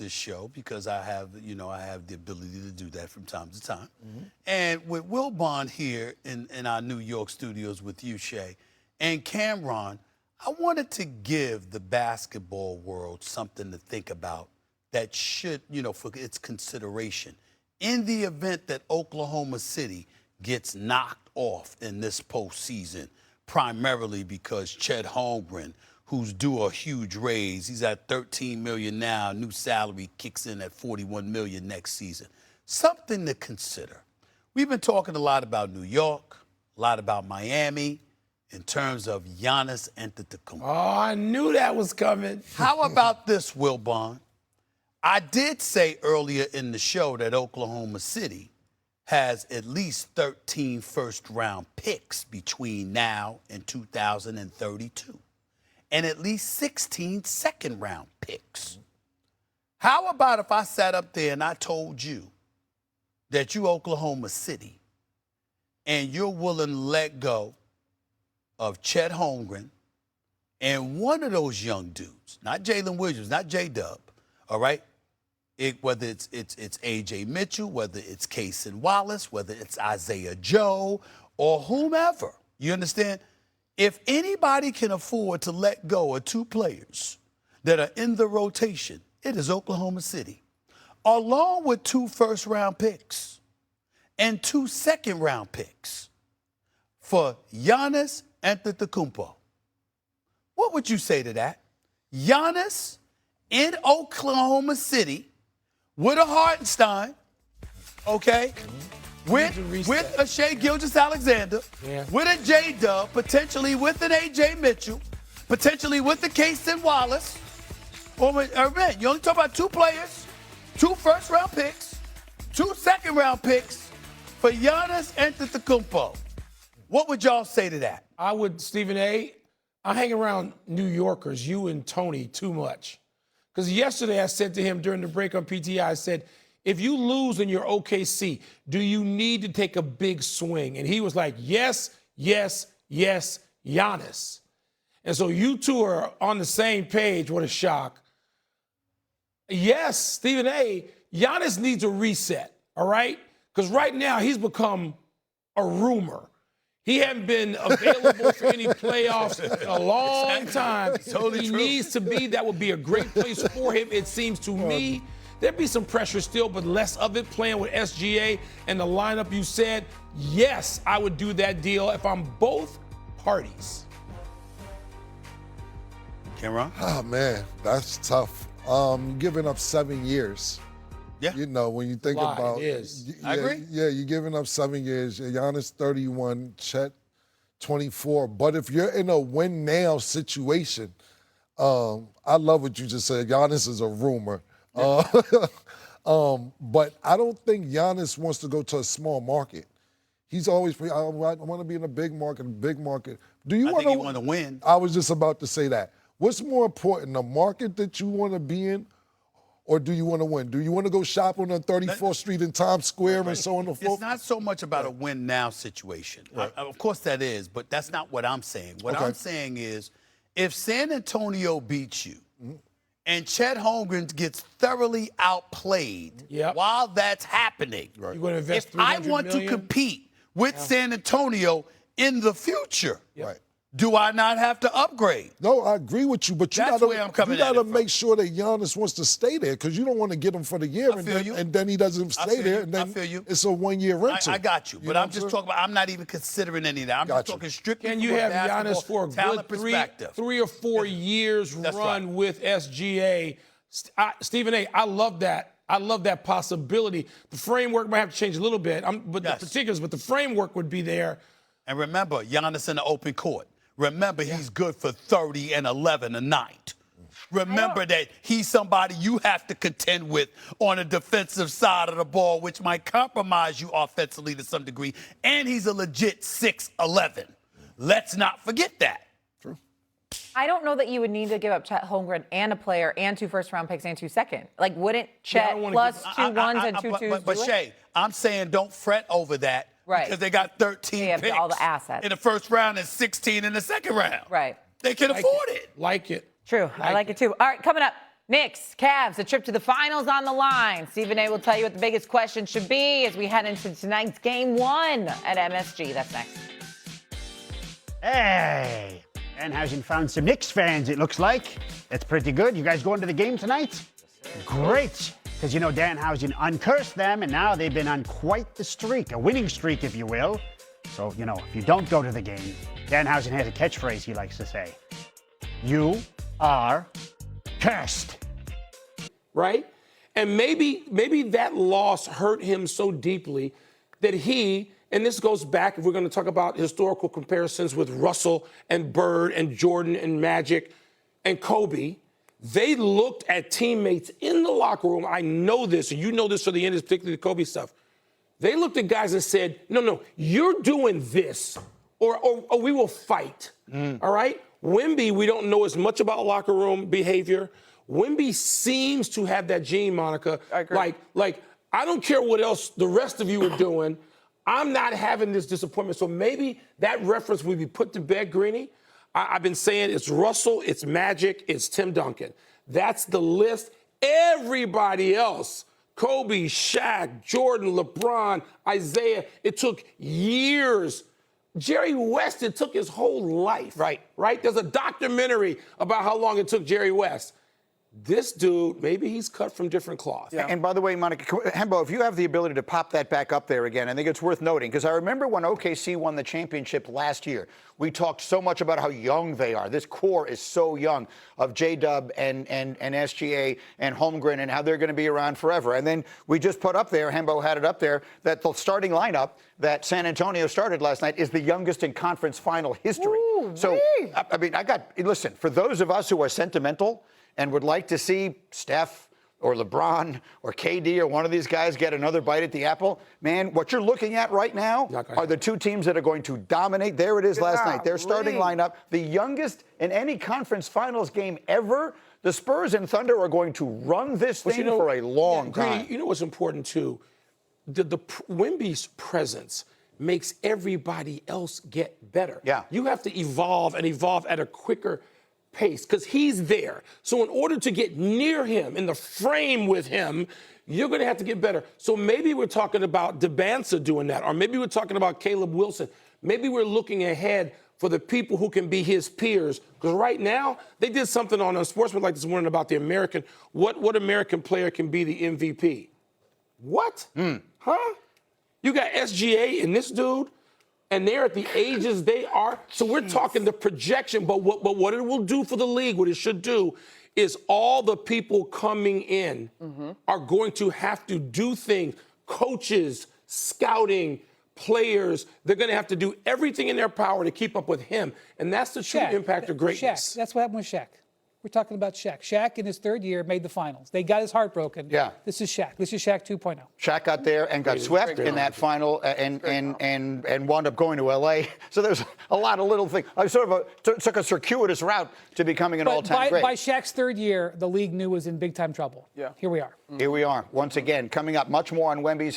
this show because I have the ability to do that from time to time. And with Will Bond here in our New York studios with you, Shay, and Cameron, I wanted to give the basketball world something to think about that should, for its consideration. In the event that Oklahoma City gets knocked off in this postseason, primarily because Chet Holmgren, who's due a huge raise, he's at $13 million now, new salary kicks in at $41 million next season. Something to consider. We've been talking a lot about New York, a lot about Miami, in terms of Giannis Antetokounmpo. Oh, I knew that was coming. How about this, Will Bond? I did say earlier in the show that Oklahoma City has at least 13 first-round picks between now and 2032, and at least 16 second-round picks. How about if I sat up there and I told you that you Oklahoma City and you're willing to let go of Chet Holmgren and one of those young dudes, not Jalen Williams, not J-Dub, all right? Whether it's A.J. Mitchell, whether it's Casey Wallace, whether it's Isaiah Joe, or whomever. You understand? If anybody can afford to let go of two players that are in the rotation, it is Oklahoma City, along with 2 first-round picks and 2 second-round picks for Giannis Antetokounmpo. What would you say to that? Giannis in Oklahoma City with a Hartenstein, okay, with a Shai Gilgeous-Alexander, with a J-Dub, potentially with an A.J. Mitchell, potentially with a Casey Wallace. Man, you only talk about 2 players, 2 first-round picks, 2 second-round picks for Giannis Antetokounmpo. What would y'all say to that? I would, Stephen A., I hang around New Yorkers, you and Tony, too much. Because yesterday I said to him during the break on PTI, I said, if you lose in your OKC, do you need to take a big swing? And he was like, yes, yes, yes, Giannis. And so you two are on the same page. What a shock. Yes, Stephen A., Giannis needs a reset, all right? Because right now he's become a rumor. He hasn't been available for any playoffs in a long time. Totally he true. needs to be. That would be a great place for him, it seems to me. There'd be some pressure still, but less of it playing with SGA and the lineup you said. Yes, I would do that deal if I'm both parties. Cameron? Oh, man, that's tough. Giving up 7 years. Yeah. When you think about it is. I agree. Yeah, you're giving up 7 years. Giannis 31, Chet 24. But if you're in a win now situation, I love what you just said. Giannis is a rumor. But I don't think Giannis wants to go to a small market. He's always, I want to be in a big market, Do you I think he want to win. I was just about to say that. What's more important, the market that you want to be in, or do you want to win? Do you want to go shopping on 34th Street in Times Square and so on and so forth? It's not so much about a win-now situation. Right. Of course that is, but that's not what I'm saying. What I'm saying is if San Antonio beats you and Chet Holmgren gets thoroughly outplayed while that's happening, You're going to invest if I $300 want million? to compete with San Antonio in the future, Right. do I not have to upgrade? No, I agree with you, but you That's gotta, where I'm coming you at gotta it from. make sure that Giannis wants to stay there because you don't want to get him for the year and then he doesn't I stay feel there you. and then I feel you. it's a 1-year rental. I got you, but know I'm what just saying? talking about, I'm not even considering any of that. I'm just Gotcha. talking strictly Can from you a have basketball Giannis for a talent good perspective. 3 or 4 years That's run right. with SGA? Stephen A., I love that. I love that possibility. The framework might have to change a little bit, but the particulars, but the framework would be there. And remember, Giannis in the open court. Remember, he's good for 30 and 11 a night. Remember that he's somebody you have to contend with on the defensive side of the ball, which might compromise you offensively to some degree. And he's a legit 6'11". Let's not forget that. I don't know that you would need to give up Chet Holmgren and a player and 2 first-round picks and 2 second. Like, wouldn't Chet plus 2 ones and 2 twos But do it? Shay, I'm saying don't fret over that. Right. Because they got 13 They have picks all the assets. in the first round and 16 in the second round. Right. They can afford it. Like it. True. I like it too. All right, coming up, Knicks, Cavs, a trip to the finals on the line. Stephen A. will tell you what the biggest question should be as we head into tonight's Game 1 at MSG. That's next. Hey, Danhausen found some Knicks fans, it looks like. That's pretty good. You guys going to the game tonight? Great, because Danhausen uncursed them, and now they've been on quite the streak, a winning streak, if you will. So, if you don't go to the game, Danhausen has a catchphrase he likes to say. You are cursed. Right? And maybe that loss hurt him so deeply that he, and this goes back, if we're going to talk about historical comparisons with Russell and Bird and Jordan and Magic and Kobe, they looked at teammates in the locker room. I know this, and you know this for the end, particularly the Kobe stuff. They looked at guys and said, no, you're doing this, or we will fight. All right? Wemby, we don't know as much about locker room behavior. Wemby seems to have that gene, Monica. I agree. Like, I don't care what else the rest of you are doing. I'm not having this disappointment. So maybe that reference will be put to bed, Greeny. I've been saying it's Russell, it's Magic, it's Tim Duncan. That's the list. Everybody else, Kobe, Shaq, Jordan, LeBron, Isaiah, it took years. Jerry West, it took his whole life. Right? There's a documentary about how long it took Jerry West. This dude, maybe he's cut from different cloth. Yeah. And by the way, Monica, Hembo, if you have the ability to pop that back up there again, I think it's worth noting, because I remember when OKC won the championship last year, we talked so much about how young they are. This core is so young of J-Dub and SGA and Holmgren and how they're going to be around forever. And then we just put up there, Hembo had it up there, that the starting lineup that San Antonio started last night is the youngest in conference final history. Ooh, so, I mean, listen, for those of us who are sentimental and would like to see Steph or LeBron or KD or one of these guys get another bite at the apple, man, what you're looking at right now are the two teams that are going to dominate. There it is last night. Their starting lineup, the youngest in any conference finals game ever. The Spurs and Thunder are going to run this thing for a long time. You know what's important, too? The Wemby's presence makes everybody else get better. Yeah. You have to evolve at a quicker pace because he's there. So in order to get near him, in the frame with him, you're going to have to get better. So maybe we're talking about DeBanza doing that, or maybe we're talking about Caleb Wilson. Maybe we're looking ahead for the people who can be his peers. Because right now, they did something on Sportsman this morning about the American, what American player can be the MVP. What? Huh? You got SGA and this dude, and they're at the ages they are. So we're talking the projection, but what it will do for the league, what it should do, is all the people coming in are going to have to do things. Coaches, scouting, players, they're going to have to do everything in their power to keep up with him. And that's the true impact of greatness. Shaq. That's what happened with Shaq. We're talking about Shaq. Shaq, in his third year, made the finals. They got his heart broken. Yeah. This is Shaq. This is Shaq 2.0. Shaq got there and got swept in that final and wound up going to L.A. So there's a lot of little things. I sort of took a circuitous route to becoming an all-time great. By Shaq's third year, the league knew was in big-time trouble. Yeah. Here we are. Here we are. Once again, coming up much more on Wemby's